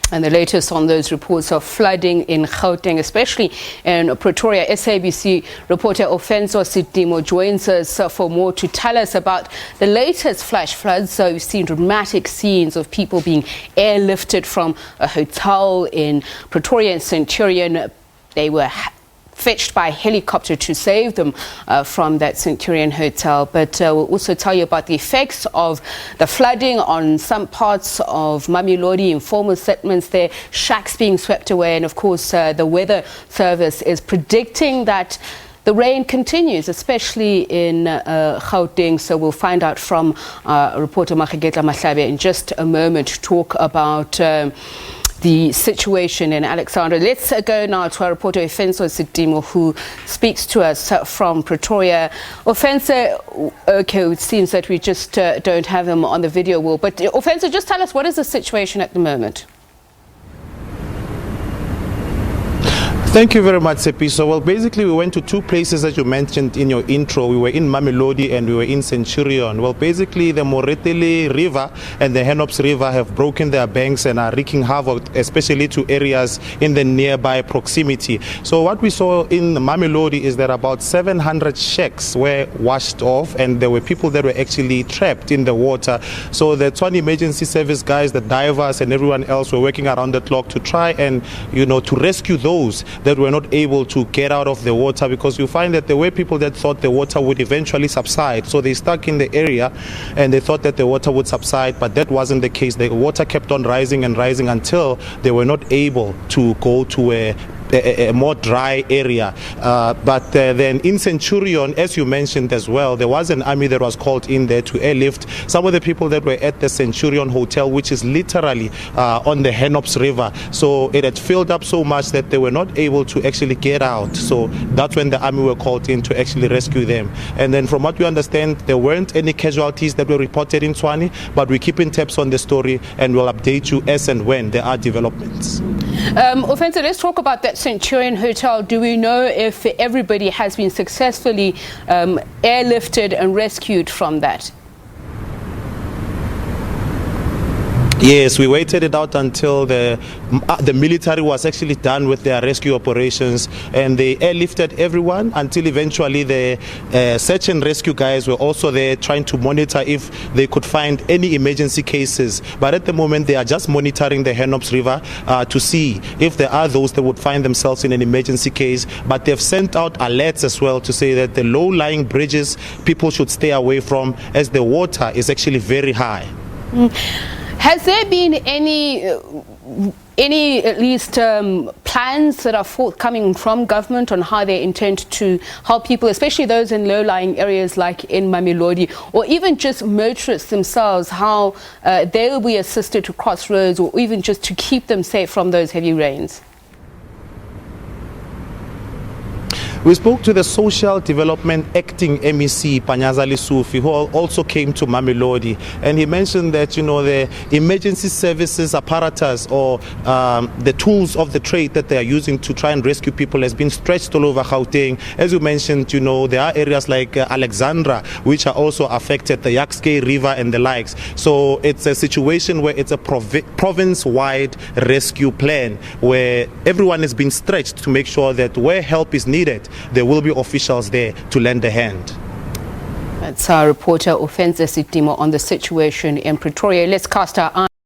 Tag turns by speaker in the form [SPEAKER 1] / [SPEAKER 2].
[SPEAKER 1] And the latest on those reports of flooding in Gauteng, especially in Pretoria. SABC reporter Ofentse Setimo joins us for more to tell us about the latest flash floods. So we've seen dramatic scenes of people being airlifted from a hotel in Pretoria and Centurion. They were fetched by helicopter to save them from that Centurion hotel. But we'll also tell you about the effects of the flooding on some parts of Mamelodi, informal settlements there, shacks being swept away. And of course, the weather service is predicting that the rain continues, especially in Gauteng. So we'll find out from reporter Mageleta Mahlabe in just a moment to talk about the situation in Alexandra. Let's go now to our reporter Ofentse Setimo, who speaks to us from Pretoria. Ofentse, okay, it seems that we just don't have him on the video wall, but Ofentse, just tell us, what is the situation at the moment?
[SPEAKER 2] Thank you very much, Sepi. So, well, basically, we went to two places that you mentioned in your intro. We were in Mamelodi and we were in Centurion. Well, basically, the Moretele River and the Henops River have broken their banks and are wreaking havoc, especially to areas in the nearby proximity. So, what we saw in Mamelodi is that about 700 shacks were washed off, and there were people that were actually trapped in the water. So, the Tshwane emergency service guys, the divers, and everyone else were working around the clock to try and, to rescue those that were not able to get out of the water, because you find that there were people that thought the water would eventually subside. So they stuck in the area and they thought that the water would subside, but that wasn't the case. The water kept on rising and rising until they were not able to go to a more dry area. But then in Centurion, as you mentioned as well, there was an army that was called in there to airlift some of the people that were at the Centurion hotel, which is literally on the Henops River. So it had filled up so much that they were not able to actually get out. So that's when the army were called in to actually rescue them. And then from what we understand, there weren't any casualties that were reported in Tshwane, but we keep in tabs on the story and we'll update you as and when there are developments.
[SPEAKER 1] Ofentse, let's talk about that Centurion hotel. Do we know if everybody has been successfully airlifted and rescued from that?
[SPEAKER 2] Yes, we waited it out until the military was actually done with their rescue operations, and they airlifted everyone until eventually the search and rescue guys were also there trying to monitor if they could find any emergency cases. But at the moment, they are just monitoring the Henops River to see if there are those that would find themselves in an emergency case. But they've sent out alerts as well to say that the low-lying bridges people should stay away from, as the water is actually very high.
[SPEAKER 1] Has there been any at least plans that are forthcoming from government on how they intend to help people, especially those in low-lying areas like in Mamelodi, or even just motorists themselves, how they will be assisted to cross roads, or even just to keep them safe from those heavy rains?
[SPEAKER 2] We spoke to the Social Development Acting MEC, Panyazali Sufi, who also came to Mamelodi, and he mentioned that, the emergency services apparatus, or the tools of the trade that they are using to try and rescue people, has been stretched all over Gauteng. As you mentioned, there are areas like Alexandra, which are also affected, the Yakskei River and the likes. So it's a situation where it's a province-wide rescue plan, where everyone has been stretched to make sure that where help is needed, there will be officials there to lend a hand.
[SPEAKER 1] That's our reporter Ofentse Setimo on the situation in Pretoria. Let's cast our eyes